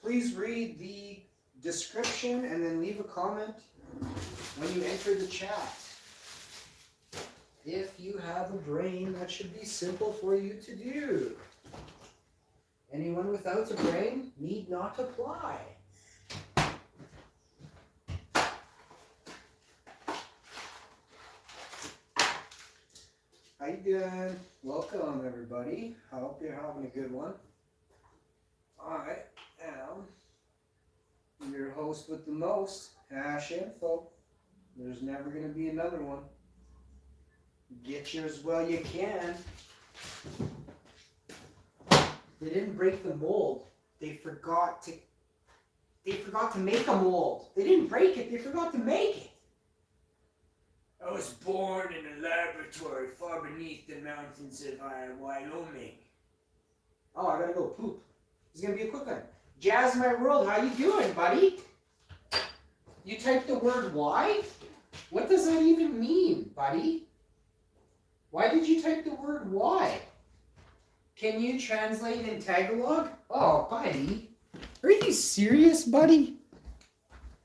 please read the description and then leave a comment when you enter the chat. If you have a brain, that should be simple for you to do. Anyone without a brain need not apply. How you doing? Welcome, everybody. I hope you're having a good one. I am your host with the most, Hash Info. There's never going to be another one. Get yours while you can. They didn't break the mold. They forgot to make a mold. They didn't break it. They forgot to make it. I was born in a laboratory far beneath the mountains of Wyoming. Oh, I gotta go poop. It's gonna be a quick one. Jazz My World, how you doing, buddy? You typed the word why? What does that even mean, buddy? Why did you type the word why? Can you translate in Tagalog? Oh, buddy. Are you serious, buddy?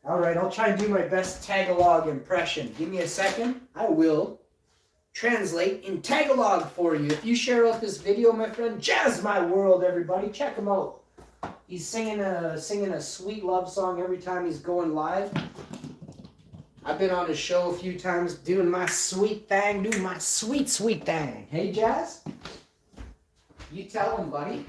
All right, I'll try and do my best Tagalog impression. Give me a second. I will translate in Tagalog for you. If you share out this video, my friend, Jazz My World, everybody. Check him out. He's singing a sweet love song every time he's going live. I've been on his show a few times doing my sweet thing, doing my sweet, sweet thing. Hey, Jazz? You tell him, buddy.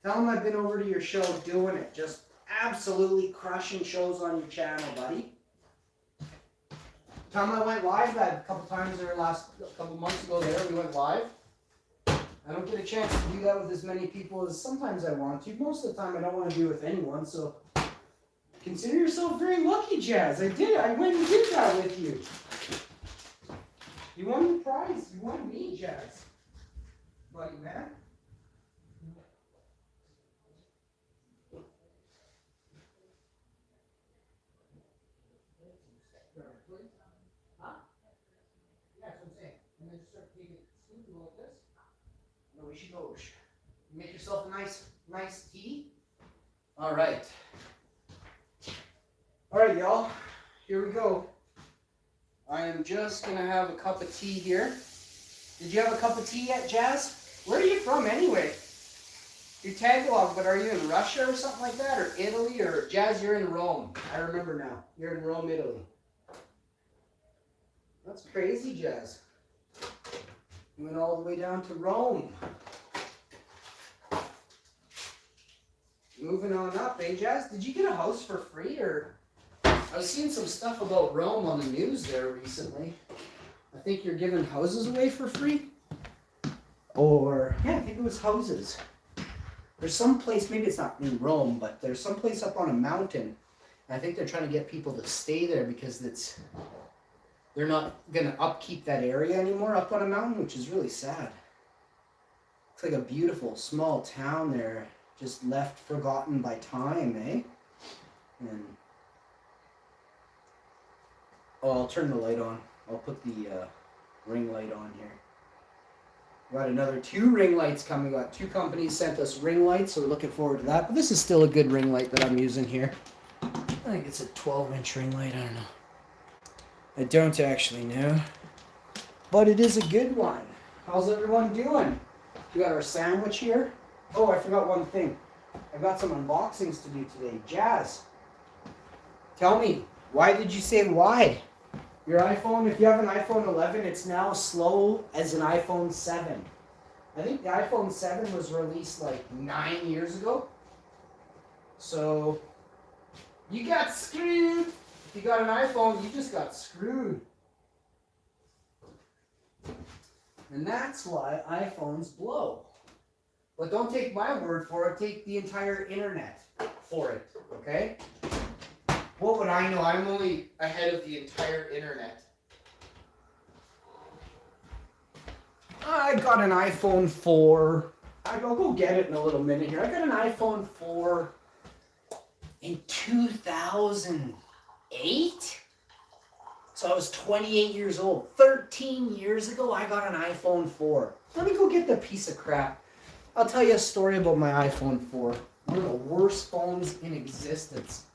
Tell him I've been over to your show doing it. Just absolutely crushing shows on your channel, buddy. Tell him I went live a couple times there a couple months ago there. We went live. I don't get a chance to do that with as many people as sometimes I want to. Most of the time I don't want to do it with anyone, so consider yourself very lucky, Jazz. I did it. I went and did that with you. You won the prize. You won me, Jazz. Buddy, man. Huh? Yeah, that's what I'm saying. And then just start taking it smoothly like this. No, we should go. Make yourself a nice tea. All right. All right, y'all. Here we go. I am just gonna have a cup of tea here. Did you have a cup of tea yet, Jazz? Where are you from anyway? You're Tagalog, but are you in Russia or something like that? Or Italy? Or Jazz, you're in Rome. I remember now. You're in Rome, Italy. That's crazy, Jazz. You went all the way down to Rome. Moving on up, eh, Jazz? Did you get a house for free? Or I was seeing some stuff about Rome on the news there recently. I think you're giving houses away for free. Or, yeah, I think it was houses. There's some place, maybe it's not in Rome, but there's some place up on a mountain. And I think they're trying to get people to stay there because they're not going to upkeep that area anymore up on a mountain, which is really sad. It's like a beautiful small town there, just left forgotten by time, eh? And I'll turn the light on. I'll put the ring light on here. Got another 2 ring lights coming. Got 2 companies sent us ring lights, so we're looking forward to that. But this is still a good ring light that I'm using here. I think it's a 12-inch ring light. I don't know. I don't actually know. But it is a good one. How's everyone doing? We got our sandwich here. Oh, I forgot one thing. I've got some unboxings to do today. Jazz, tell me, why did you say why? Your iPhone, if you have an iPhone 11, it's now slow as an iPhone 7. I think the iPhone 7 was released like 9 years ago. So, you got screwed. If you got an iPhone, you just got screwed. And that's why iPhones blow. But don't take my word for it. Take the entire internet for it, okay? What would I know? I'm only ahead of the entire internet. I got an iPhone 4. I'll go get it in a little minute here. I got an iPhone 4 in 2008. So I was 28 years old. 13 years ago, I got an iPhone 4. Let me go get the piece of crap. I'll tell you a story about my iPhone 4. One of the worst phones in existence.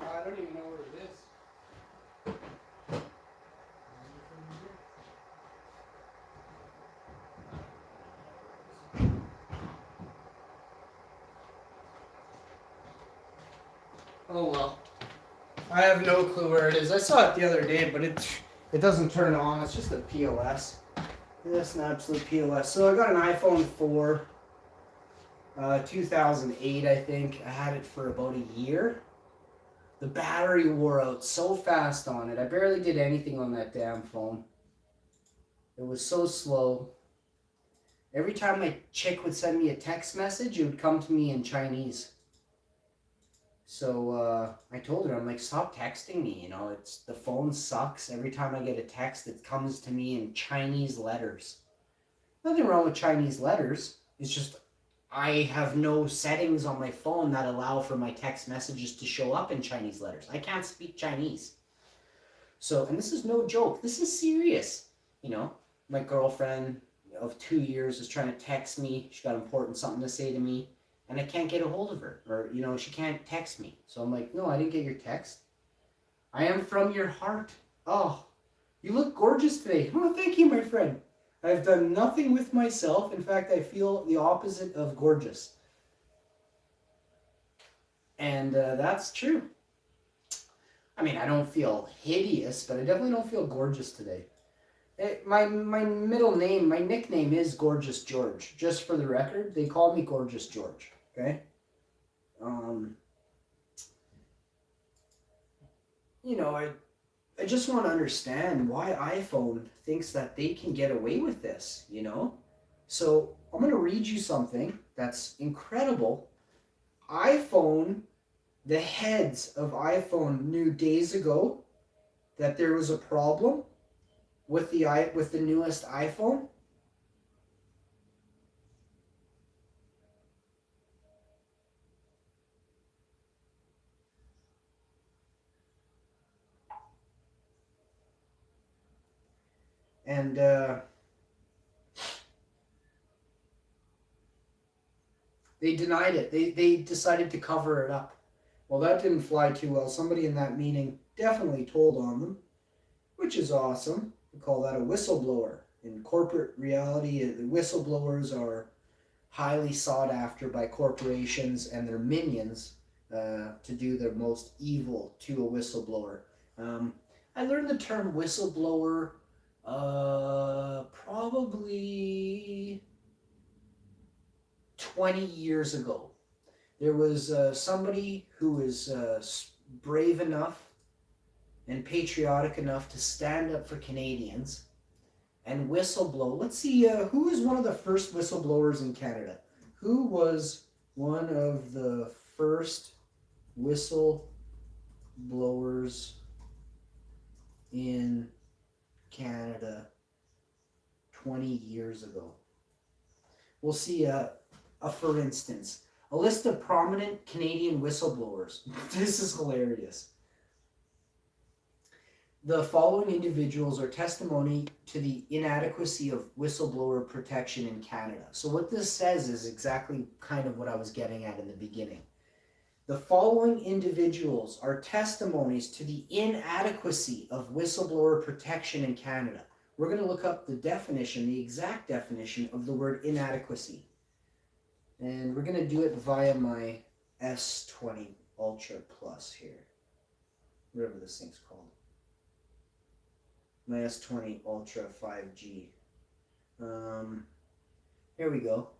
I don't even know where it is. Oh well. I have no clue where it is. I saw it the other day, but it doesn't turn on. It's just a POS. It's an absolute POS. So I got an iPhone 4, 2008, I think. I had it for about a year. The battery wore out so fast on it. I barely did anything on that damn phone. It was so slow. Every time my chick would send me a text message, it would come to me in Chinese. So I told her, I'm like, stop texting me. You know, the phone sucks. Every time I get a text, it comes to me in Chinese letters. Nothing wrong with Chinese letters. It's just I have no settings on my phone that allow for my text messages to show up in Chinese letters. I can't speak Chinese. So, and this is no joke. This is serious. You know, my girlfriend of 2 years is trying to text me. She's got important something to say to me. And I can't get a hold of her. Or, you know, she can't text me. So I'm like, no, I didn't get your text. I am from your heart. Oh, you look gorgeous today. Oh, thank you, my friend. I've done nothing with myself. In fact, I feel the opposite of gorgeous. And that's true. I mean, I don't feel hideous, but I definitely don't feel gorgeous today. My middle name, my nickname is Gorgeous George. Just for the record, they call me Gorgeous George. Okay? You know, I just want to understand why iPhone thinks that they can get away with this, you know? So I'm going to read you something that's incredible. The heads of iPhone knew days ago that there was a problem with the newest iPhone. And they denied it. They decided to cover it up. Well, that didn't fly too well. Somebody in that meeting definitely told on them, which is awesome. We call that a whistleblower. In corporate reality, the whistleblowers are highly sought after by corporations and their minions to do their most evil to a whistleblower. I learned the term whistleblower probably 20 years ago. There was somebody who was brave enough and patriotic enough to stand up for Canadians and whistleblow. Let's see, who was one of the first whistleblowers in Canada? Who was one of the first whistleblowers in Canada 20 years ago? We'll see, for instance, a list of prominent Canadian whistleblowers. This is hilarious. The following individuals are testimony to the inadequacy of whistleblower protection in Canada. So what this says is exactly kind of what I was getting at in the beginning. The following individuals are testimonies to the inadequacy of whistleblower protection in Canada. We're going to look up the definition, the exact definition of the word inadequacy. And we're going to do it via my S20 Ultra Plus here. Whatever this thing's called. My S20 Ultra 5G. Here we go.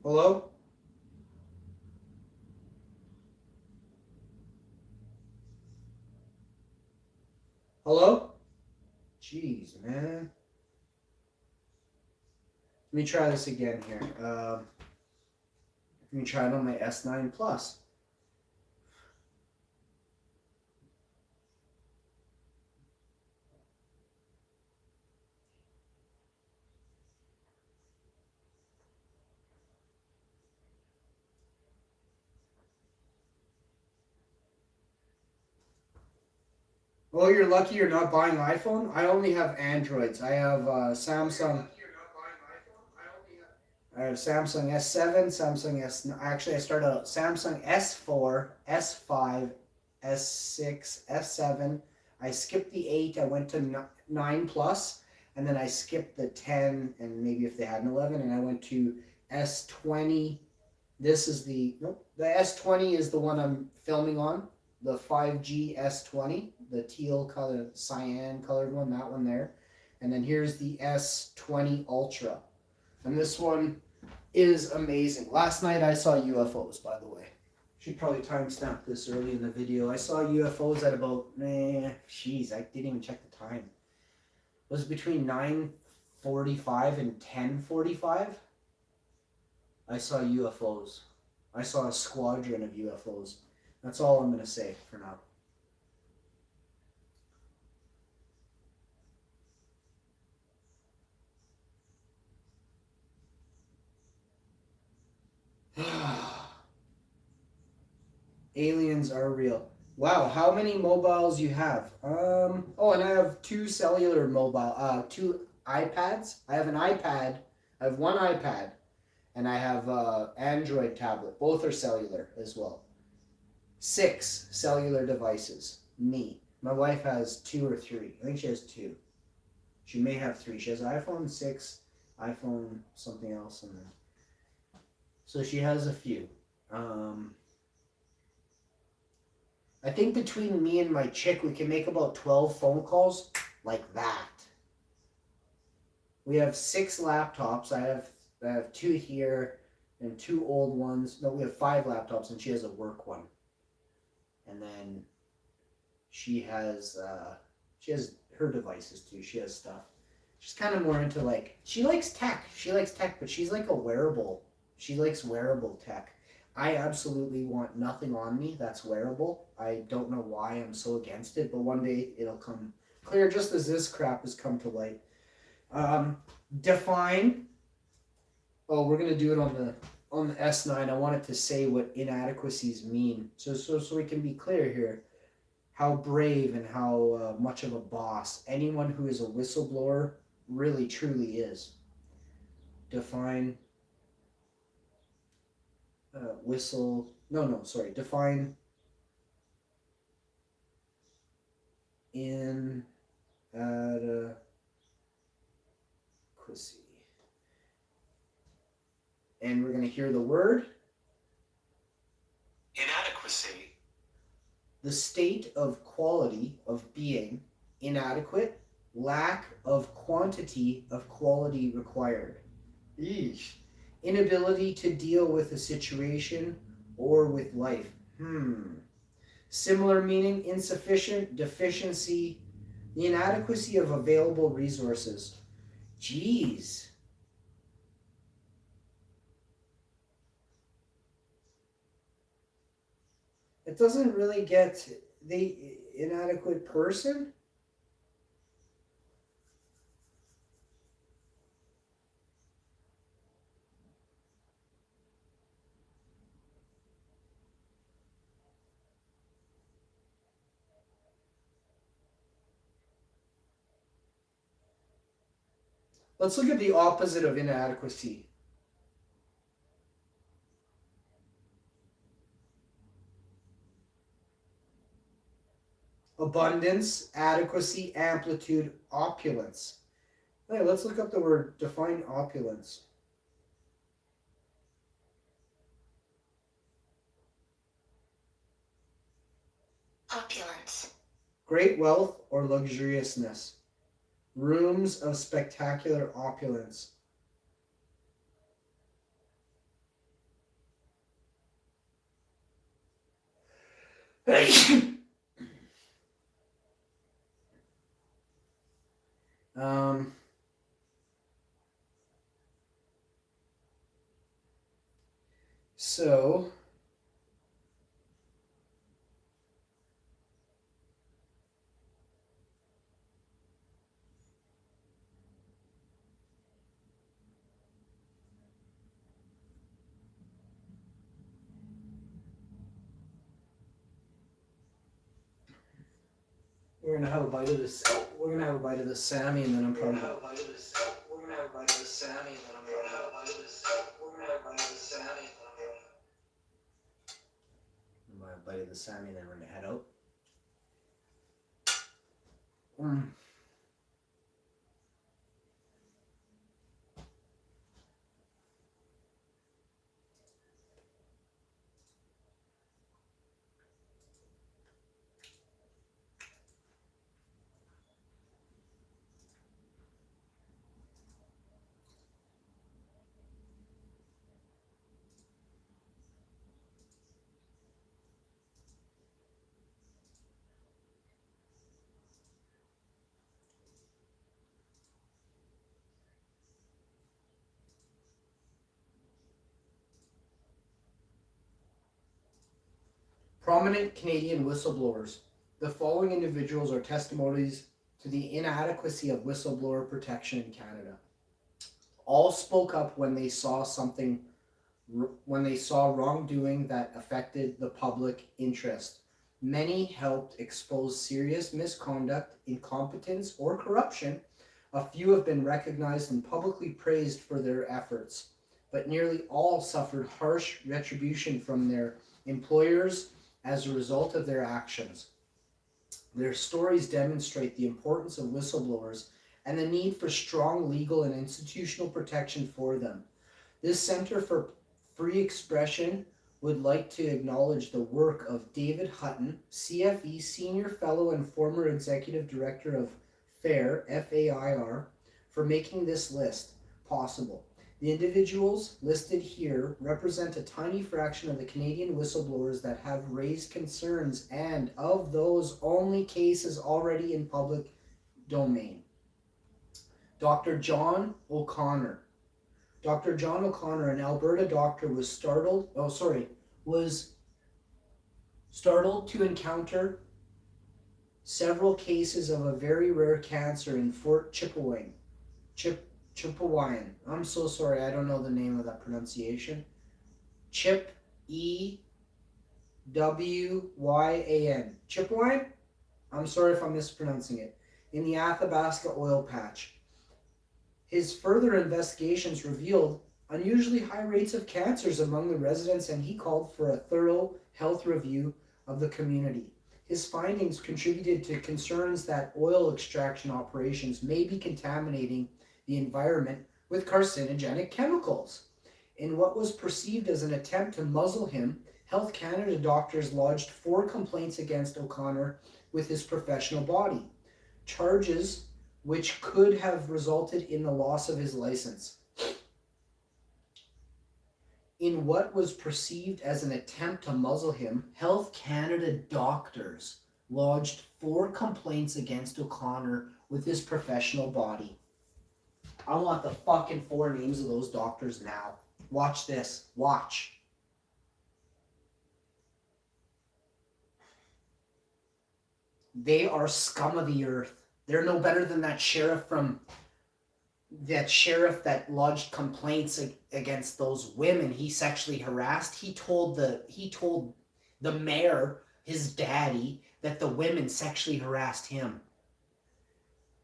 Hello? Hello? Jeez, man. Let me try this again here. Let me try it on my S9 Plus. Oh, you're lucky you're not buying iPhone? I only have Androids. I have Samsung. I have Samsung S7, Samsung S. Actually, I started out Samsung S4, S5, S6, S7. I skipped the 8. I went to 9 plus, and then I skipped the 10, and maybe if they had an 11, and I went to S20. This is the nope. The S20 is the one I'm filming on. The 5G S20, the teal color, cyan colored one, that one there. And then here's the S20 Ultra. And this one is amazing. Last night I saw UFOs, by the way. Should probably timestamp this early in the video. I saw UFOs at about, jeez, I didn't even check the time. It was between 9:45 and 10:45. I saw UFOs. I saw a squadron of UFOs. That's all I'm going to say for now. Aliens are real. Wow, how many mobiles you have? Oh, and I have 2 cellular mobile, 2 iPads. I have an iPad. I have 1 iPad, and I have Android tablet. Both are cellular as well. 6 cellular devices. Me. My wife has 2 or 3. I think she has 2. She may have 3. She has iPhone 6, iPhone something else, and then so she has a few. I think between me and my chick, we can make about 12 phone calls like that. We have 6 laptops. I have 2 here and 2 old ones. No, we have 5 laptops, and she has a work one. And then she has her devices too. She has stuff. She's kind of more into like, she likes tech. But she's like a wearable. She likes wearable tech. I absolutely want nothing on me that's wearable. I don't know why I'm so against it, but one day it'll come clear, just as this crap has come to light. Define. Oh, we're gonna do it on the S9. I wanted to say what inadequacies mean, so we can be clear here. How brave and how much of a boss anyone who is a whistleblower really truly is. Define. Define inadequacy. And we're going to hear the word inadequacy. The state of quality of being inadequate, lack of quantity of quality required. Eesh. Inability to deal with a situation or with life. Similar meaning, insufficient, deficiency, the inadequacy of available resources. Jeez. It doesn't really get the inadequate person. Let's look at the opposite of inadequacy. Abundance, adequacy, amplitude, opulence. Hey, let's look up the word, define opulence. Opulence. Great wealth or luxuriousness. Rooms of spectacular opulence. So we're gonna have a bite of this. We're gonna have a bite of the Sammy, and then I'm probably. We're gonna have a bite of this. We're gonna have a bite of the Sammy, and then I'm probably. We're gonna have a bite of this. We're gonna have a bite of the Sammy, and then I'm probably. I'm gonna have a bite of the Sammy, and then we're gonna head out. Prominent Canadian whistleblowers. The following individuals are testimonies to the inadequacy of whistleblower protection in Canada. All spoke up when they saw wrongdoing that affected the public interest. Many helped expose serious misconduct, incompetence, or corruption. A few have been recognized and publicly praised for their efforts, but nearly all suffered harsh retribution from their employers as a result of their actions. Their stories demonstrate the importance of whistleblowers and the need for strong legal and institutional protection for them. This Center for Free Expression would like to acknowledge the work of David Hutton, CFE Senior Fellow and former Executive Director of FAIR, FAIR, for making this list possible. The individuals listed here represent a tiny fraction of the Canadian whistleblowers that have raised concerns, and of those, only cases already in public domain. Dr. John O'Connor. Dr. John O'Connor, an Alberta doctor, was startled to encounter several cases of a very rare cancer in Fort Chipewyan. I'm so sorry, I don't know the name of that pronunciation. Chipewyan. Chipewyan? I'm sorry if I'm mispronouncing it. In the Athabasca oil patch. His further investigations revealed unusually high rates of cancers among the residents, and he called for a thorough health review of the community. His findings contributed to concerns that oil extraction operations may be contaminating the environment with carcinogenic chemicals. In what was perceived as an attempt to muzzle him, Health Canada doctors lodged 4 complaints against O'Connor with his professional body, charges which could have resulted in the loss of his license. In what was perceived as an attempt to muzzle him, Health Canada doctors lodged 4 complaints against O'Connor with his professional body. I want the fucking 4 names of those doctors now. Watch this. Watch. They are scum of the earth. They're no better than that sheriff that lodged complaints against those women he sexually harassed. He told the mayor, his daddy, that the women sexually harassed him.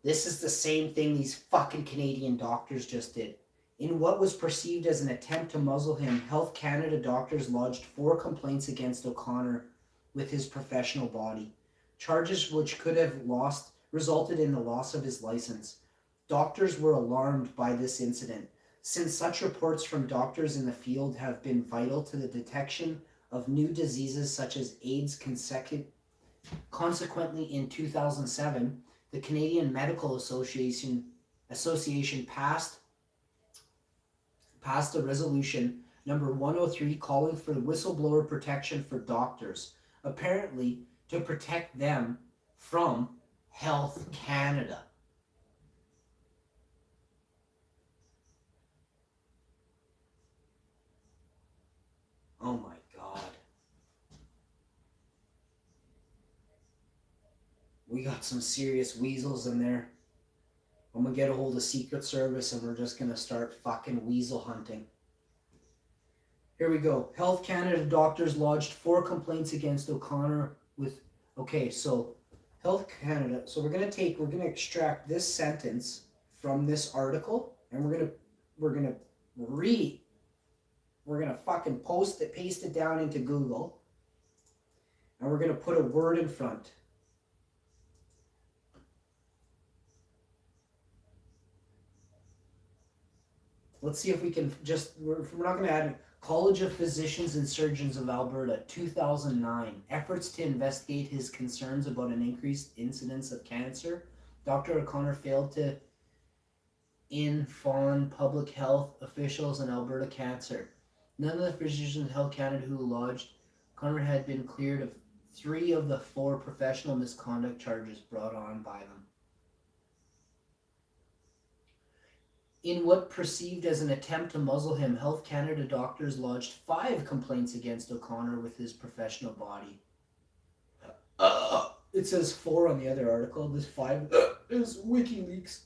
This is the same thing these fucking Canadian doctors just did. In what was perceived as an attempt to muzzle him, Health Canada doctors lodged 4 complaints against O'Connor with his professional body, charges which could have resulted in the loss of his license. Doctors were alarmed by this incident, since such reports from doctors in the field have been vital to the detection of new diseases such as AIDS. Consequently, in 2007, the Canadian Medical Association passed a resolution number 103 calling for whistleblower protection for doctors. apparently to protect them from Health Canada. Oh my God. We got some serious weasels in there. I'm gonna get a hold of Secret Service and we're just gonna start fucking weasel hunting. Here we go. Health Canada doctors lodged 4 complaints against O'Connor with... Okay, so Health Canada... So we're gonna extract this sentence from this article and we're gonna fucking paste it down into Google, and we're gonna put a word in front. Let's see if we can we're not gonna add it. College of Physicians and Surgeons of Alberta, 2009. Efforts to investigate his concerns about an increased incidence of cancer. Dr. O'Connor failed to inform public health officials and Alberta Cancer. None of the physicians in Health Canada who lodged O'Connor had been cleared of 3 of the 4 professional misconduct charges brought on by them. In what perceived as an attempt to muzzle him, Health Canada doctors lodged 5 complaints against O'Connor with his professional body. It says 4 on the other article. This 5 is WikiLeaks.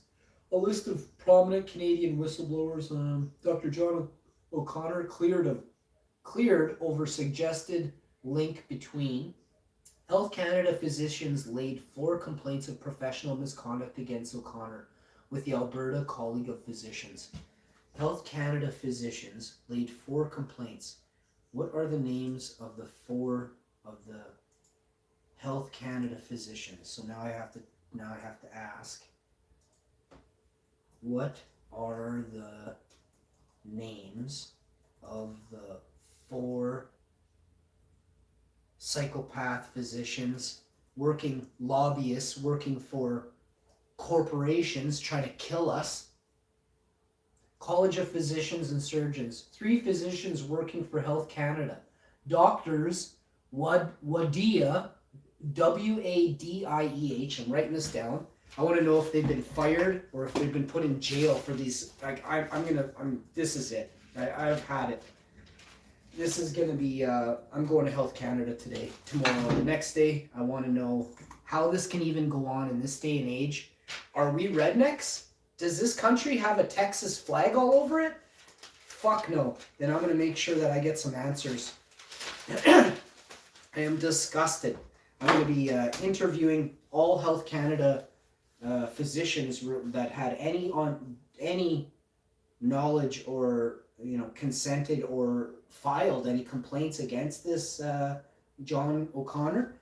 A list of prominent Canadian whistleblowers. Dr. John O'Connor cleared over suggested link between. Health Canada physicians laid 4 complaints of professional misconduct against O'Connor with the Alberta College of Physicians. Health Canada physicians laid 4 complaints. What are the names of the 4 of the Health Canada physicians? So now I have to ask, what are the names of the 4 psychopath physicians, lobbyists working for corporations trying to kill us? College of Physicians and Surgeons, 3 physicians working for Health Canada. Doctors, Wadieh, W-A-D-I-E-H, I'm writing this down. I want to know if they've been fired or if they've been put in jail for these. Like, this is it. I've had it. This is going to be, I'm going to Health Canada tomorrow. The next day, I want to know how this can even go on in this day and age. Are we rednecks? Does this country have a Texas flag all over it? Fuck no. Then I'm going to make sure that I get some answers. I am disgusted. I'm going to be interviewing all Health Canada physicians that had any knowledge or consented or filed any complaints against this John O'Connor.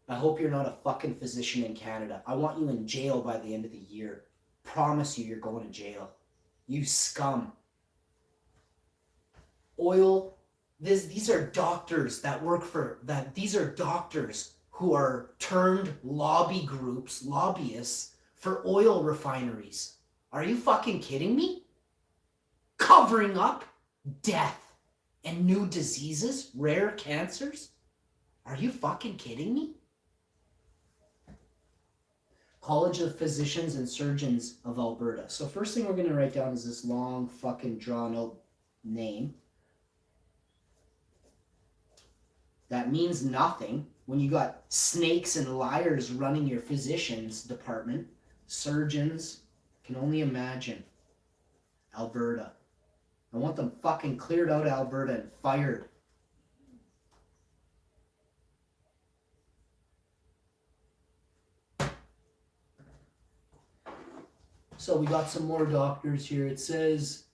I hope you're not a fucking physician in Canada. I want you in jail by the end of the year. Promise you're going to jail. You scum. Oil. These are doctors that work for that. These are doctors who are turned lobby groups, lobbyists for oil refineries. Are you fucking kidding me? Covering up death and new diseases, rare cancers? Are you fucking kidding me? College of Physicians and Surgeons of Alberta. So first thing we're going to write down is this long fucking drawn out name. That means nothing when you got snakes and liars running your physicians department. Surgeons, can only imagine. Alberta. I want them fucking cleared out of Alberta and fired. So we got some more doctors here. It says,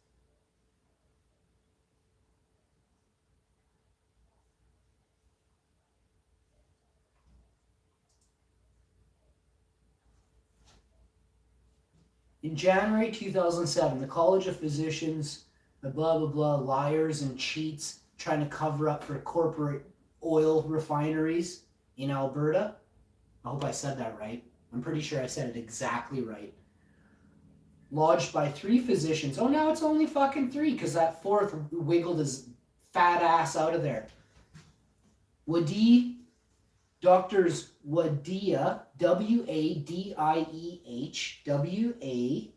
in January 2007, the College of Physicians, the blah, blah, blah, liars and cheats trying to cover up for corporate oil refineries in Alberta. I hope I said that right. I'm pretty sure I said it exactly right. Lodged by 3 physicians. Oh, now it's only fucking 3 because that 4th wiggled his fat ass out of there. Wadieh, Doctors Wadieh, W-A-D-I-E-H, W-A-D-I-E-H,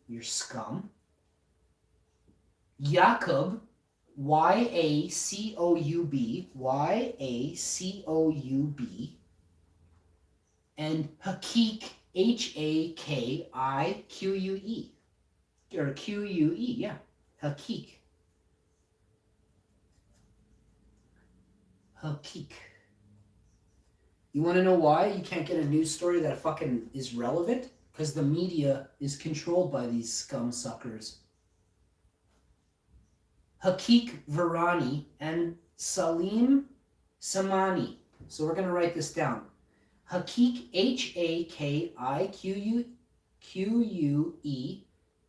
you're scum. Yacoub, Y-A-C-O-U-B, Y-A-C-O-U-B, and Haqiq, H-A-K-I-Q-U-E, or Q-U-E, yeah, Haqiq. Haqiq. You want to know why you can't get a news story that fucking is relevant? Because the media is controlled by these scum suckers. Haqiq Virani and Salim Samani. So we're going to write this down. Haqiq, H-A-K-I-Q-U-E,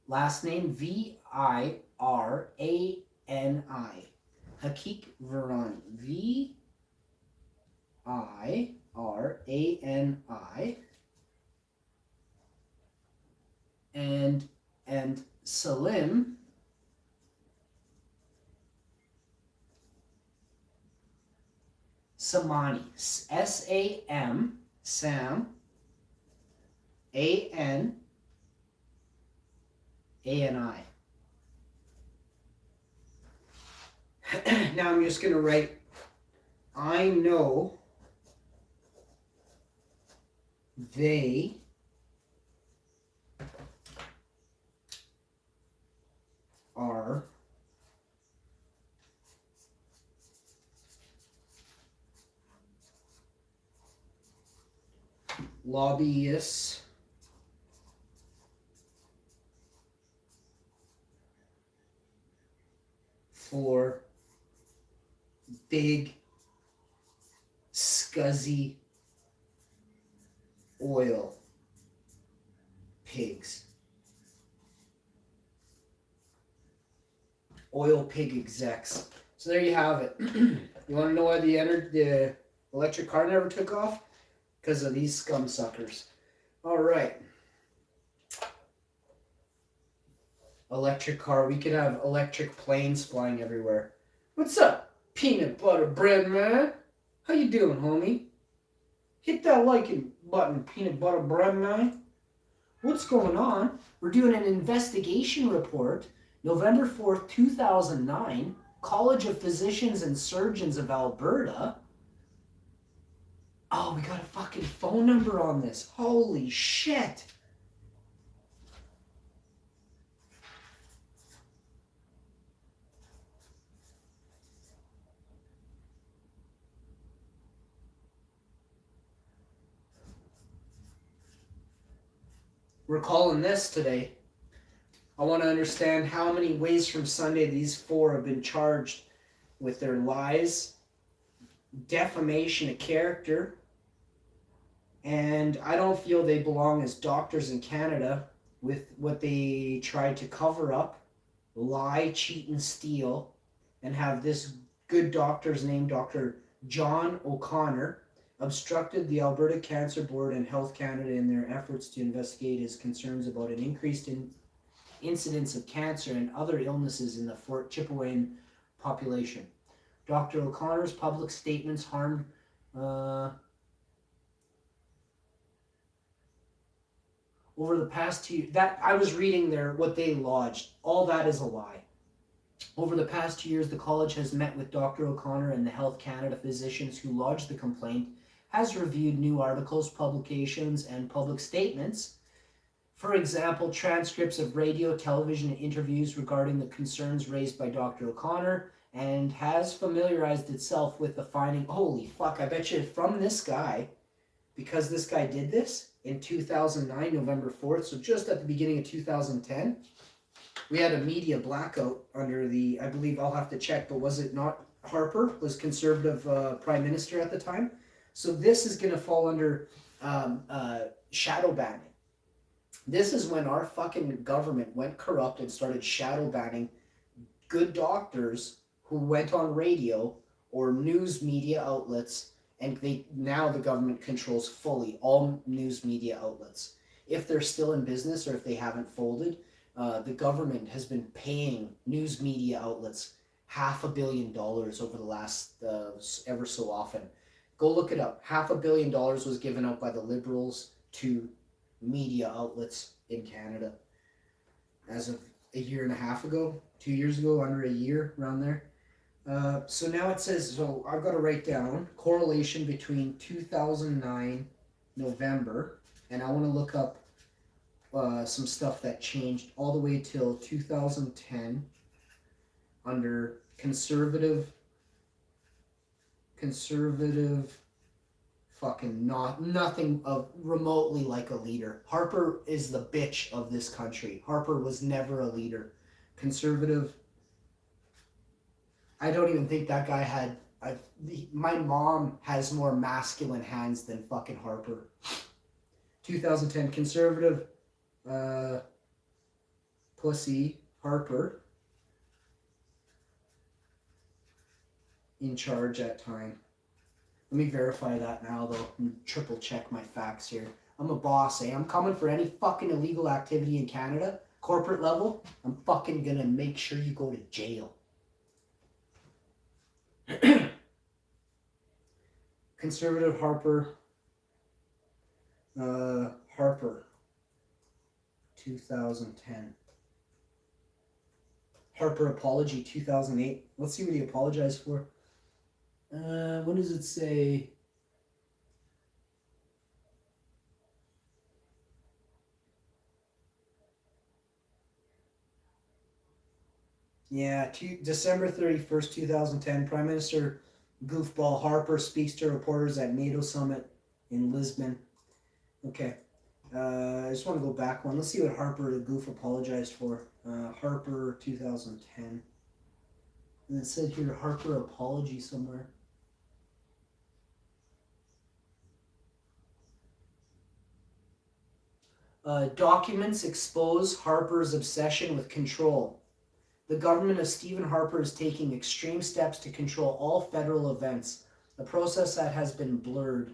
last name V-I-R-A-N-I. Haqiq Virani. V-I-R-A-N-I. And Salim Samani. S-A-M, Sam, A-N, A-N-I. Now I'm just going to write, I know they are lobbyists for big scuzzy oil pigs. Oil pig execs. So there you have it. You want to know why the electric car never took off? Because of these scum suckers. All right. Electric car. We could have electric planes flying everywhere. What's up, peanut butter bread man? How you doing, homie? Hit that like button, peanut butter bread man. What's going on? We're doing an investigation report. November 4th, 2009. College of Physicians and Surgeons of Alberta. Oh, we got a fucking phone number on this. Holy shit. We're calling this today. I want to understand how many ways from Sunday these four have been charged with their lies, defamation of character, and I don't feel they belong as doctors in Canada with what they tried to cover up, lie, cheat, and steal, and have this good doctor's name, Dr. John O'Connor, obstructed the Alberta Cancer Board and Health Canada in their efforts to investigate his concerns about an increased incidence of cancer and other illnesses in the Fort Chipewyan population. Dr. O'Connor's public statements harmed over the past 2 years. That I was reading there what they lodged. All that is a lie. Over the past 2 years, the college has met with Dr. O'Connor and the Health Canada physicians who lodged the complaint, has reviewed new articles, publications, and public statements. For example, transcripts of radio, television, and interviews regarding the concerns raised by Dr. O'Connor, and has familiarized itself with the finding. Holy fuck, I bet you from this guy, because this guy did this in 2009, November 4th, so just at the beginning of 2010, we had a media blackout under the, I believe, I'll have to check, but was it not Harper was Conservative Prime Minister at the time? So this is going to fall under shadow banning. This is when our fucking government went corrupt and started shadow banning good doctors who went on radio or news media outlets, and now the government controls fully all news media outlets. If they're still in business or if they haven't folded, the government has been paying news media outlets $500 million over the last ever so often. Go look it up. $500 million was given out by the Liberals to media outlets in Canada as of a year and a half ago, 2 years ago, under a year, around there. So now it says, so I've got to write down correlation between 2009 November, and I want to look up some stuff that changed all the way till 2010 under conservative fucking nothing of remotely like a leader. Harper is the bitch of this country. Harper was never a leader. Conservative. I don't even think that guy had. My mom has more masculine hands than fucking Harper. 2010 conservative pussy Harper in charge at time. Let me verify that now, though, and triple check my facts here. I'm a boss, eh? I'm coming for any fucking illegal activity in Canada, corporate level. I'm fucking gonna make sure you go to jail. Conservative Harper. Harper. 2010. Harper apology 2008. Let's see what he apologized for. What does it say? Yeah, December 31st, 2010, Prime Minister Goofball Harper speaks to reporters at NATO summit in Lisbon. Okay. I just want to go back one. Let's see what Harper the Goof apologized for. Harper 2010. And it said here Harper apology somewhere. Documents expose Harper's obsession with control. The government of Stephen Harper is taking extreme steps to control all federal events, a process that has been blurred.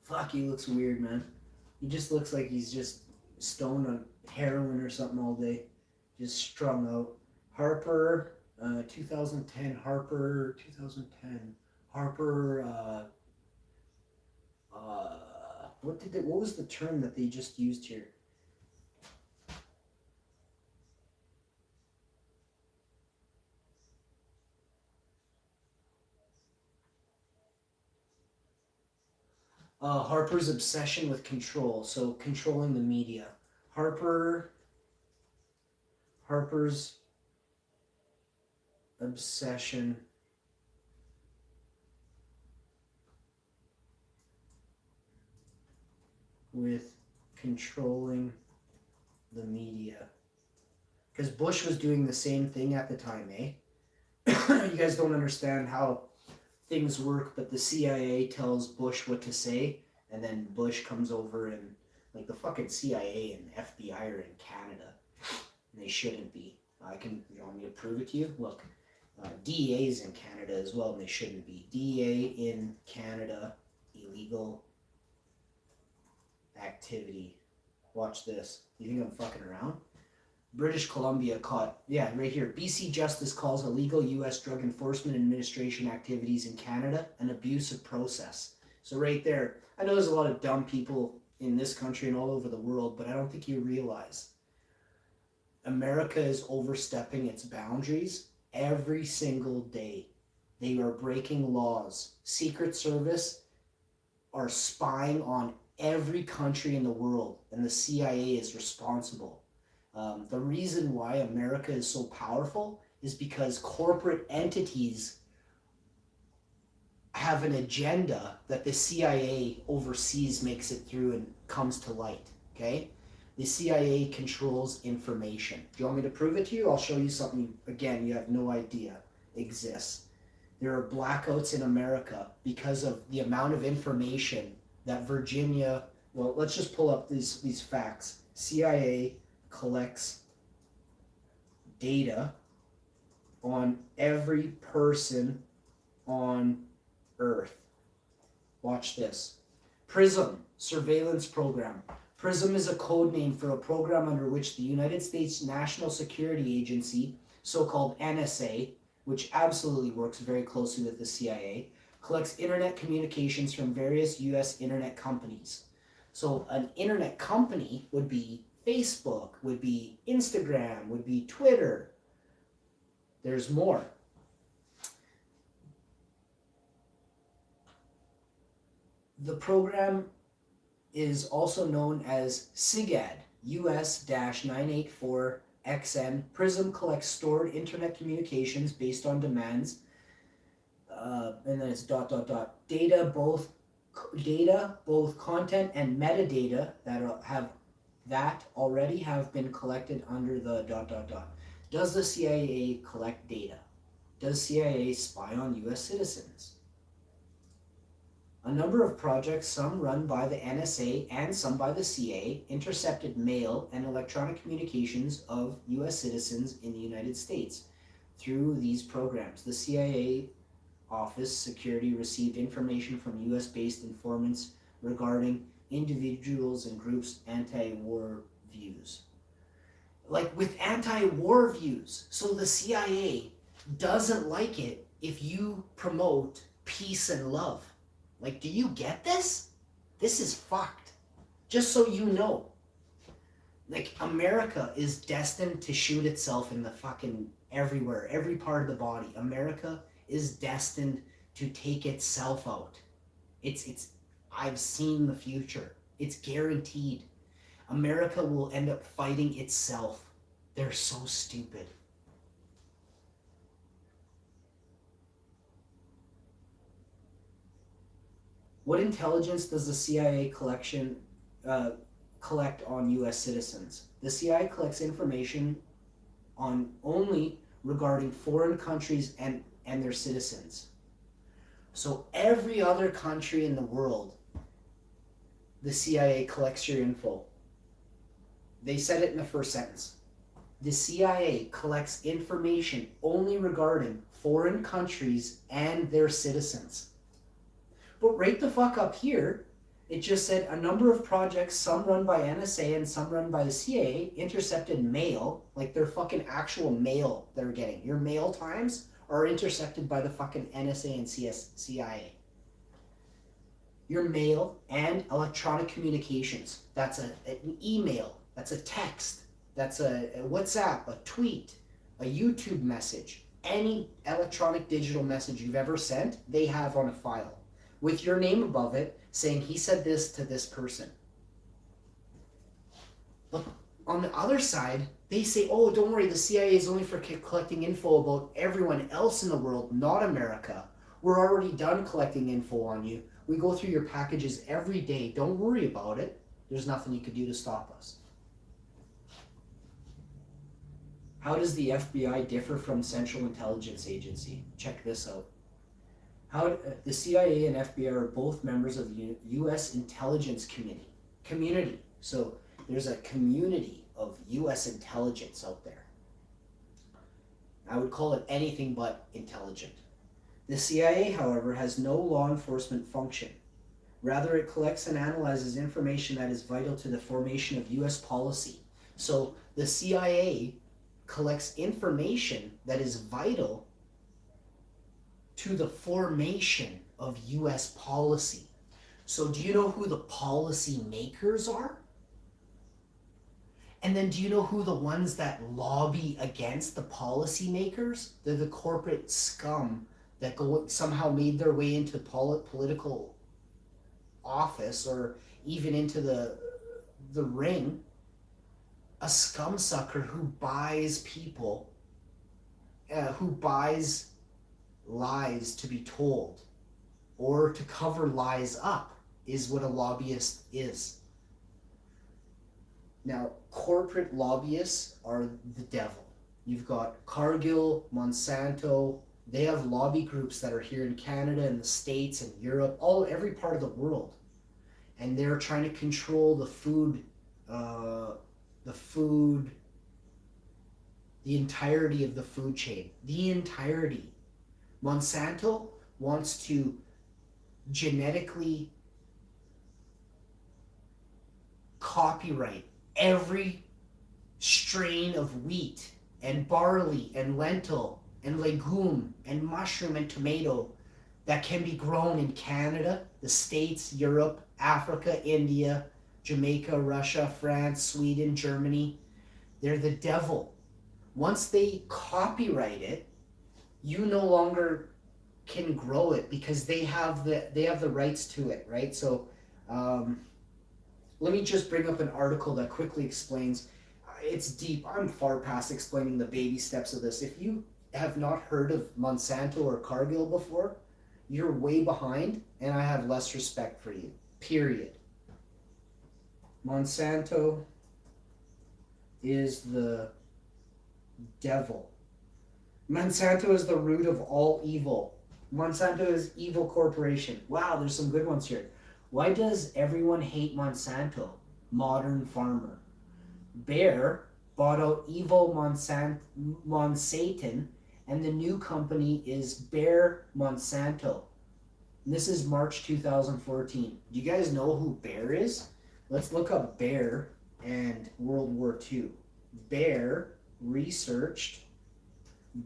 Fuck, he looks weird, man. He just looks like he's just stoned on heroin or something all day. Just strung out. Harper, 2010. Harper, 2010. Harper, what was the term that they just used here? Harper's obsession with control, so controlling the media. Harper's obsession with controlling the media. Because Bush was doing the same thing at the time, eh? You guys don't understand how things work, but the CIA tells Bush what to say, and then Bush comes over and, like, the fucking CIA and FBI are in Canada, and they shouldn't be. You want me to prove it to you? Look, DEA is in Canada as well, and they shouldn't be. DEA in Canada, illegal activity. Watch this. You think I'm fucking around? British Columbia caught, yeah, right here. BC Justice calls illegal U.S. Drug Enforcement Administration activities in Canada an abusive process. So right there, I know there's a lot of dumb people in this country and all over the world, but I don't think you realize America is overstepping its boundaries every single day. They are breaking laws. Secret Service are spying on every country in the world, and the CIA is responsible. The reason why America is so powerful is because corporate entities have an agenda that the CIA oversees, makes it through, and comes to light. Okay? The CIA controls information. Do you want me to prove it to you? I'll show you something, again, you have no idea exists. There are blackouts in America because of the amount of information that Virginia, well, let's just pull up these facts. CIA collects data on every person on Earth. Watch this. PRISM, surveillance program. PRISM is a code name for a program under which the United States National Security Agency, so-called NSA, which absolutely works very closely with the CIA, collects internet communications from various US internet companies. So an internet company would be Facebook, would be Instagram, would be Twitter. There's more. The program is also known as SIGAD, US-984XN. PRISM collects stored internet communications based on demands, and then it's ... Data, both content and metadata that already have been collected under the ... Does the CIA collect data? Does CIA spy on US citizens? A number of projects, some run by the NSA and some by the CIA, intercepted mail and electronic communications of US citizens in the United States. Through these programs, the CIA Office Security received information from US-based informants regarding individuals and groups' anti-war views. Like with anti-war views. So the CIA doesn't like it if you promote peace and love. Like, do you get this? This is fucked. Just so you know. Like, America is destined to shoot itself in the fucking everywhere, every part of the body. America is destined to take itself out. I've seen the future. It's guaranteed. America will end up fighting itself. They're so stupid. What intelligence does the CIA collect on US citizens? The CIA collects information on only regarding foreign countries and their citizens. So every other country in the world, the CIA collects your info. They said it in the first sentence. The CIA collects information only regarding foreign countries and their citizens. But right the fuck up here, it just said a number of projects, some run by NSA and some run by the CIA, intercepted mail, like their fucking actual mail they're getting. Your mail times are intercepted by the fucking NSA and CIA. Your mail and electronic communications. That's an email, that's a text, that's a WhatsApp, a tweet, a YouTube message. Any electronic digital message you've ever sent, they have on a file, with your name above it, saying he said this to this person. But on the other side, they say, oh, don't worry, the CIA is only for collecting info about everyone else in the world, not America. We're already done collecting info on you. We go through your packages every day. Don't worry about it. There's nothing you could do to stop us. How does the FBI differ from Central Intelligence Agency? Check this out. The CIA and FBI are both members of the U.S. intelligence community. So there's a community of U.S. intelligence out there. I would call it anything but intelligent. The CIA, however, has no law enforcement function. Rather, it collects and analyzes information that is vital to the formation of U.S. policy. So the CIA collects information that is vital to the formation of U.S. policy. So do you know who the policy makers are? And then do you know who the ones that lobby against the policy makers? They're the corporate scum that somehow made their way into political office or even into the ring. A scum sucker who buys people, who buys lies to be told or to cover lies up is what a lobbyist is. Now, corporate lobbyists are the devil. You've got Cargill, Monsanto. They have lobby groups that are here in Canada and the States and Europe, every part of the world. And they're trying to control the entirety of the food chain. The entirety. Monsanto wants to genetically copyright every strain of wheat and barley and lentil and legume and mushroom and tomato that can be grown in Canada, the States, Europe, Africa, India, Jamaica, Russia, France, Sweden, Germany. They're the devil. Once they copyright it, you no longer can grow it because they have the rights to it, right? So let me just bring up an article that quickly explains. It's deep. I'm far past explaining the baby steps of this. If you have not heard of Monsanto or Cargill before, you're way behind, and I have less respect for you. Period. Monsanto is the devil. Monsanto is the root of all evil. Monsanto is evil corporation. Wow, there's some good ones here. Why does everyone hate Monsanto? Modern farmer. Bayer bought out evil Monsanto, and the new company is Bayer Monsanto. And this is March 2014. Do you guys know who Bayer is? Let's look up Bayer and World War II. Bayer researched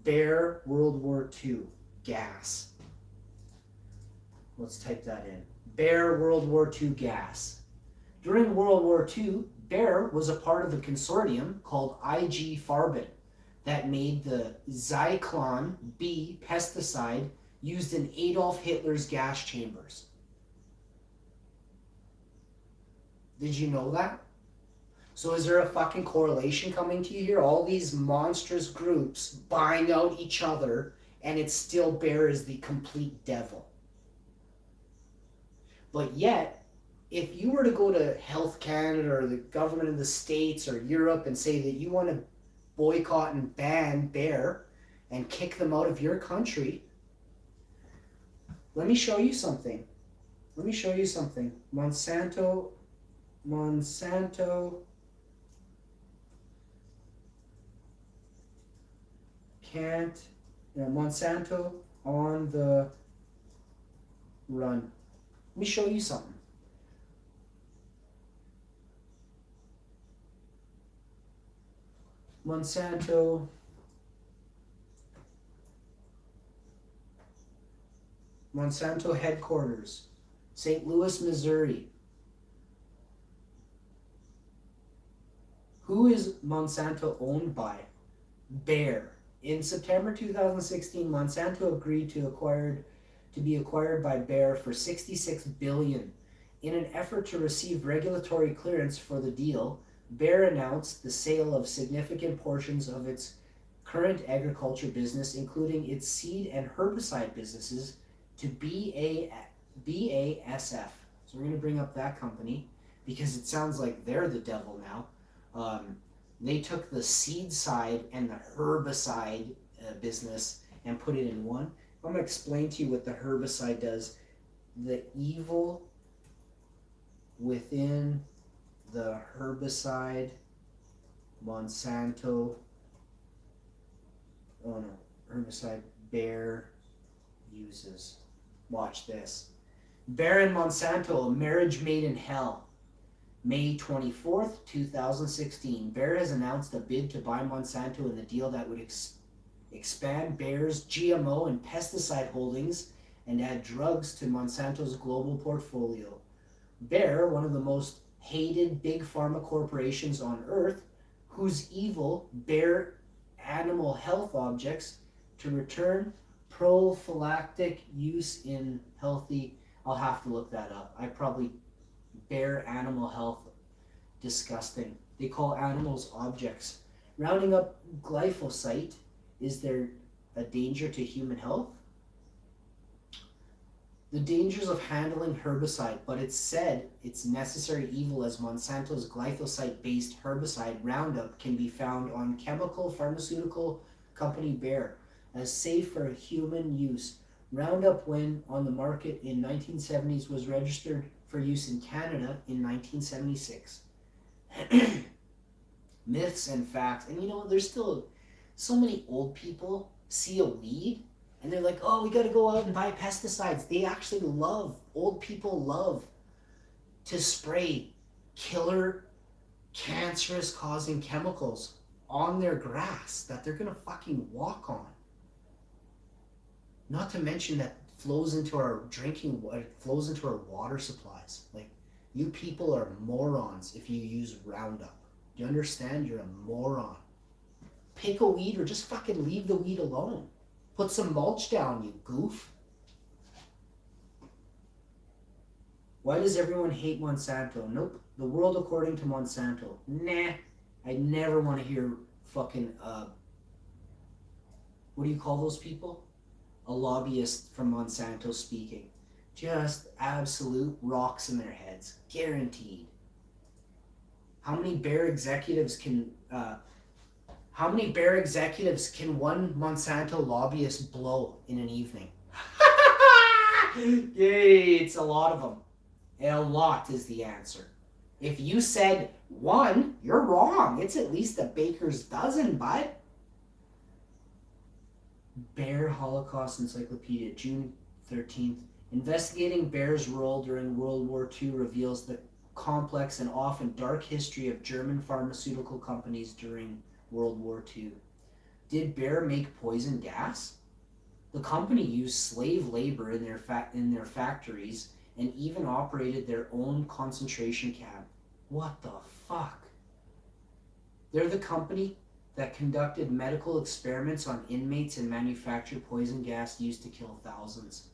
Bayer World War II gas. Let's type that in. Bayer World War II gas. During World War II, Bayer was a part of a consortium called IG Farben that made the Zyklon B pesticide used in Adolf Hitler's gas chambers. Did you know that? So is there a fucking correlation coming to you here? All these monstrous groups buying out each other, and it's still Bayer is the complete devil. But yet, if you were to go to Health Canada or the government of the States or Europe and say that you want to boycott and ban Bayer and kick them out of your country, let me show you something. Monsanto can't, Monsanto on the run. Let me show you something. Monsanto headquarters, St. Louis, Missouri. Who is Monsanto owned by? Bayer. In September 2016, Monsanto agreed to be acquired by Bayer for $66 billion. In an effort to receive regulatory clearance for the deal, Bayer announced the sale of significant portions of its current agriculture business, including its seed and herbicide businesses, to BASF. So we're going to bring up that company because it sounds like they're the devil now. They took the seed side and the herbicide business and put it in one. I'm going to explain to you what the herbicide does. The evil within the herbicide Monsanto, herbicide Bayer uses. Watch this. Bayer and Monsanto, a marriage made in hell. May 24th, 2016, Bayer has announced a bid to buy Monsanto in the deal that would expand Bayer's GMO and pesticide holdings and add drugs to Monsanto's global portfolio. Bayer, one of the most hated big pharma corporations on earth, whose evil Bayer animal health objects to return prophylactic use in healthy. I'll have to look that up. Bayer animal health, disgusting. They call animals objects. Rounding up glyphosate, is there a danger to human health? The dangers of handling herbicide, but it's said it's necessary evil as Monsanto's glyphosate-based herbicide Roundup can be found on chemical pharmaceutical company Bayer as safe for human use. Roundup, when on the market in 1970s, was registered for use in Canada in 1976. Myths and facts. And there's still so many old people see a weed and they're like, oh, we got to go out and buy pesticides. They actually old people love to spray killer cancerous causing chemicals on their grass that they're gonna fucking walk on. Not to mention that flows into our drinking water, flows into our water supplies. Like, you people are morons if you use Roundup. Do you understand? You're a moron. Pick a weed or just fucking leave the weed alone. Put some mulch down, you goof. Why does everyone hate Monsanto? Nope. The world according to Monsanto. Nah. I never want to hear fucking, what do you call those people? A lobbyist from Monsanto speaking. Just absolute rocks in their heads. Guaranteed. How many Bayer executives can one Monsanto lobbyist blow in an evening? Yay, it's a lot of them. A lot is the answer. If you said one, you're wrong. It's at least a baker's dozen, bud. Bayer Holocaust Encyclopedia, June 13th. Investigating Bayer's role during World War II reveals the complex and often dark history of German pharmaceutical companies during World War II. Did Bayer make poison gas? The company used slave labor in their factories and even operated their own concentration camp. What the fuck? They're the company that conducted medical experiments on inmates and manufactured poison gas used to kill thousands.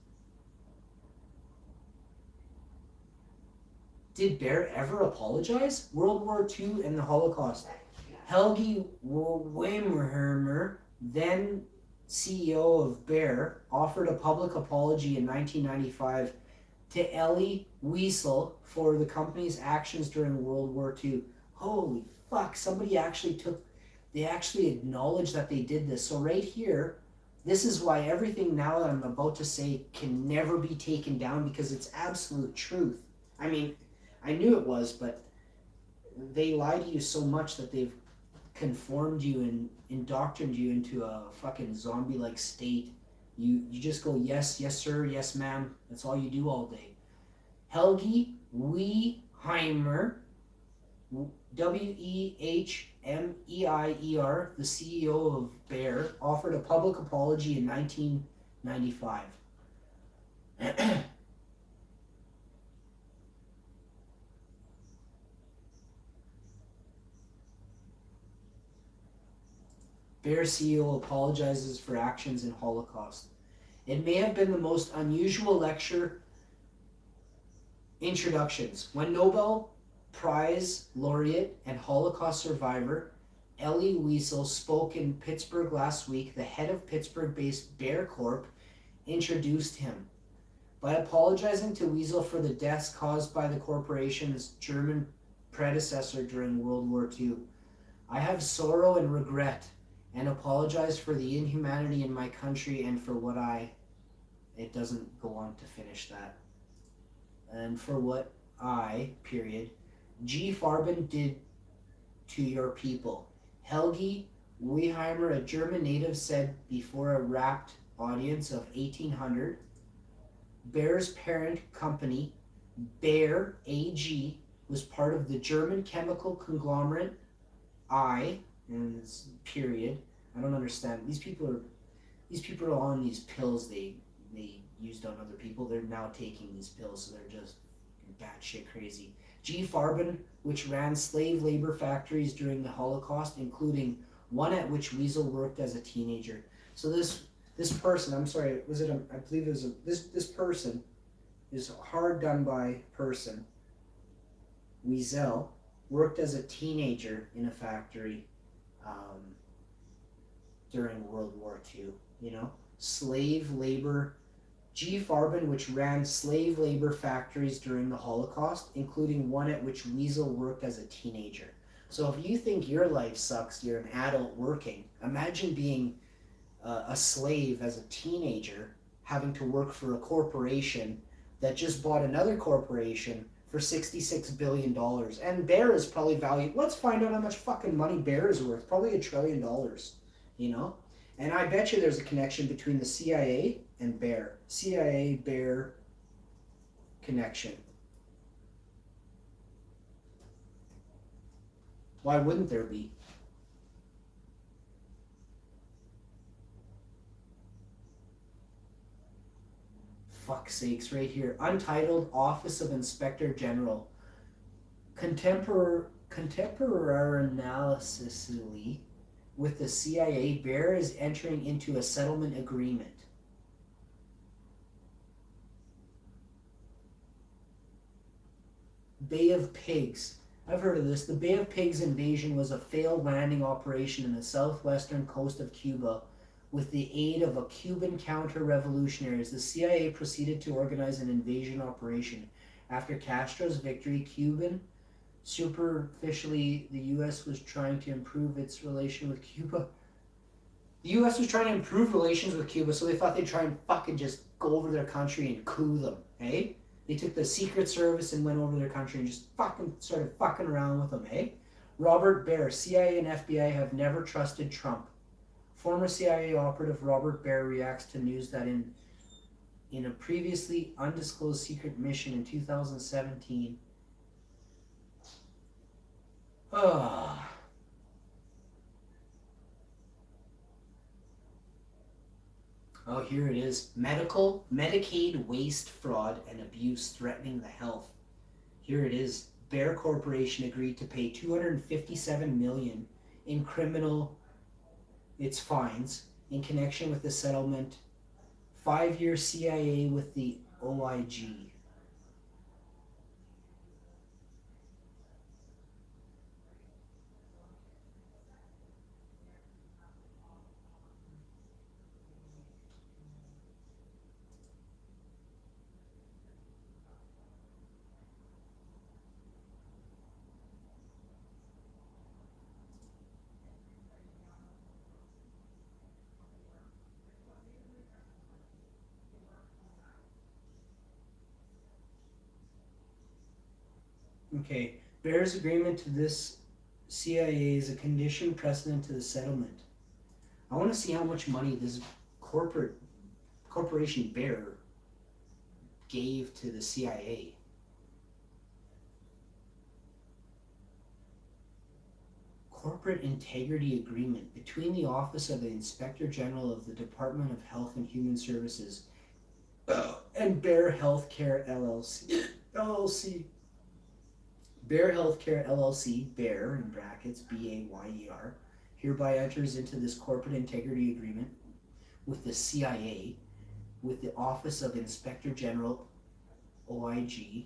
Did Bayer ever apologize? World War II and the Holocaust. Helgi Weimerhermer, then CEO of Bayer, offered a public apology in 1995 to Elie Wiesel for the company's actions during World War II. Holy fuck, they actually acknowledged that they did this. So right here, this is why everything now that I'm about to say can never be taken down, because it's absolute truth. I mean, I knew it was, but they lie to you so much that they've conformed you and indoctrinated you into a fucking zombie-like state. You just go, yes, yes sir, yes ma'am. That's all you do all day. Helgi Weimer, Wehmeier, the CEO of Bayer, offered a public apology in 1995. Bayer CEO apologizes for actions in Holocaust. It may have been the most unusual lecture introductions. When Nobel Prize laureate and Holocaust survivor Elie Wiesel spoke in Pittsburgh last week, the head of Pittsburgh-based Bayer Corp introduced him. By apologizing to Wiesel for the deaths caused by the corporation's German predecessor during World War II, I have sorrow and regret, and apologize for the inhumanity in my country and for what it doesn't go on to finish that. And for what G. Farben did to your people. Helgi Weimer, a German native, said before a rapt audience of 1,800, Bayer's parent company, Bayer AG, was part of the German chemical conglomerate and this period. I don't understand. These people are on these pills they used on other people. They're now taking these pills, so they're just batshit crazy. G. Farben, which ran slave labor factories during the Holocaust, including one at which Wiesel worked as a teenager. So this person, I'm sorry, I believe it was this person is a hard done by person. Wiesel worked as a teenager in a factory during World War II, slave labor. G. Farben, which ran slave labor factories during the Holocaust, including one at which Wiesel worked as a teenager. So if you think your life sucks, you're an adult working, imagine being a slave as a teenager, having to work for a corporation that just bought another corporation for $66 billion. And Bayer is probably valued, let's find out how much fucking money Bayer is worth, probably $1 trillion, And I bet you there's a connection between the CIA and Bayer. CIA-Bayer connection. Why wouldn't there be? Fuck's sakes, right here. Untitled Office of Inspector General. Contemporaneously with the CIA, Bear is entering into a settlement agreement. Bay of Pigs. I've heard of this. The Bay of Pigs invasion was a failed landing operation in the southwestern coast of Cuba with the aid of a Cuban counter-revolutionaries. The CIA proceeded to organize an invasion operation. After Castro's victory, superficially, the U.S. was trying to improve its relation with Cuba. The U.S. was trying to improve relations with Cuba, so they thought they'd try and fucking just go over their country and coup them, eh? They took the Secret Service and went over their country and just fucking started fucking around with them, eh? Robert Baer, CIA and FBI have never trusted Trump. Former CIA operative Robert Baer reacts to news that in a previously undisclosed secret mission in 2017. Oh, here it is. Medicaid waste, fraud, and abuse threatening the health. Here it is. Bayer Corporation agreed to pay $257 million in its fines in connection with the settlement. 5-year CIA with the OIG. Okay, Bayer's agreement to this CIA is a condition precedent to the settlement. I want to see how much money this corporation Bayer gave to the CIA. Corporate Integrity Agreement between the Office of the Inspector General of the Department of Health and Human Services and Bayer Healthcare LLC. Bayer Healthcare LLC, Bayer in brackets, B-A-Y-E-R, hereby enters into this corporate integrity agreement with the CIA, with the Office of Inspector General, OIG,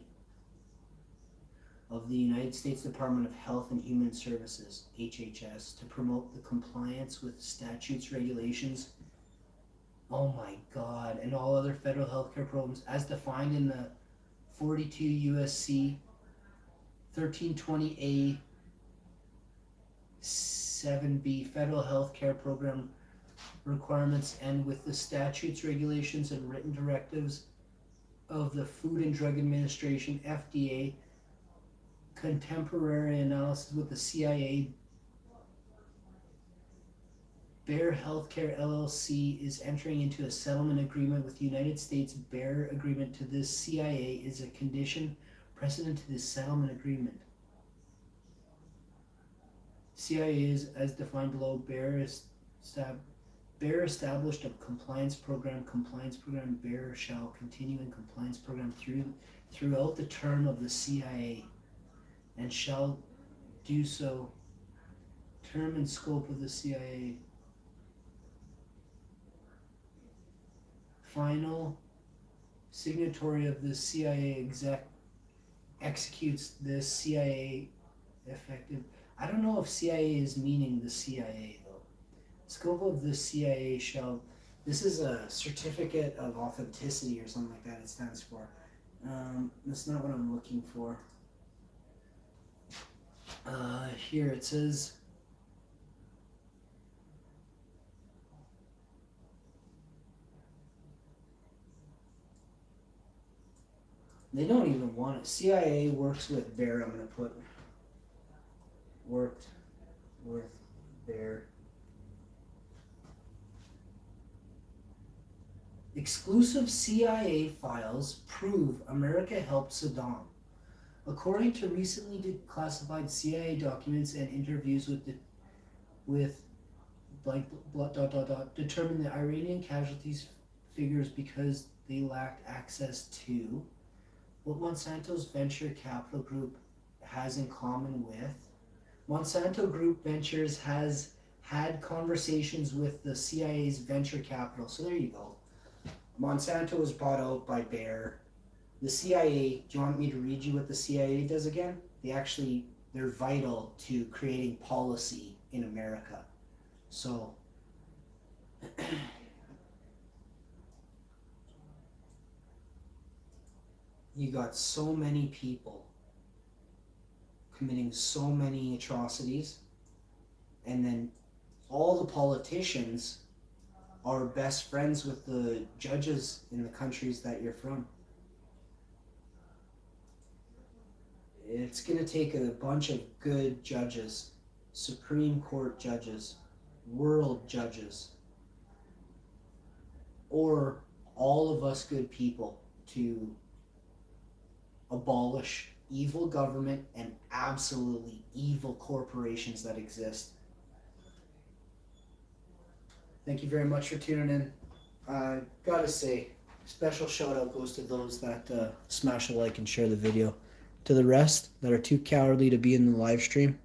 of the United States Department of Health and Human Services, HHS, to promote the compliance with statutes, regulations, oh my God, and all other federal healthcare programs as defined in the 42 U.S.C. 1320A 7B Federal Health Care Program requirements, and with the statutes, regulations, and written directives of the Food and Drug Administration, FDA, contemporary analysis with the CIA. Bayer Healthcare LLC is entering into a settlement agreement with the United States. Bayer agreement to this CIA is a condition precedent to this settlement agreement. CIA is as defined below. Bayer established a compliance program. Bayer shall continue in compliance program throughout the term of the CIA and shall do so. Term and scope of the CIA. Final signatory of the CIA executes this CIA effective. I don't know if CIA is meaning the CIA though. Scope of the CIA shall. This is a certificate of authenticity or something like that it stands for. That's not what I'm looking for. Here it says. They don't even want it. CIA works with Bayer. I'm going to put worked with Bayer. Exclusive CIA files prove America helped Saddam. According to recently declassified CIA documents and interviews with determined the Iranian casualties figures because they lacked access to what Monsanto's venture capital group has in common with. Monsanto Group Ventures has had conversations with the CIA's venture capital. So there you go. Monsanto was bought out by Bayer. The CIA, do you want me to read you what the CIA does again? They're vital to creating policy in America. So, you got so many people committing so many atrocities, and then all the politicians are best friends with the judges in the countries that you're from. It's going to take a bunch of good judges, Supreme Court judges, world judges, or all of us good people to abolish evil government and absolutely evil corporations that exist. Thank you very much for tuning in. Gotta say, special shout out goes to those that smash a like and share the video. To the rest that are too cowardly to be in the live stream,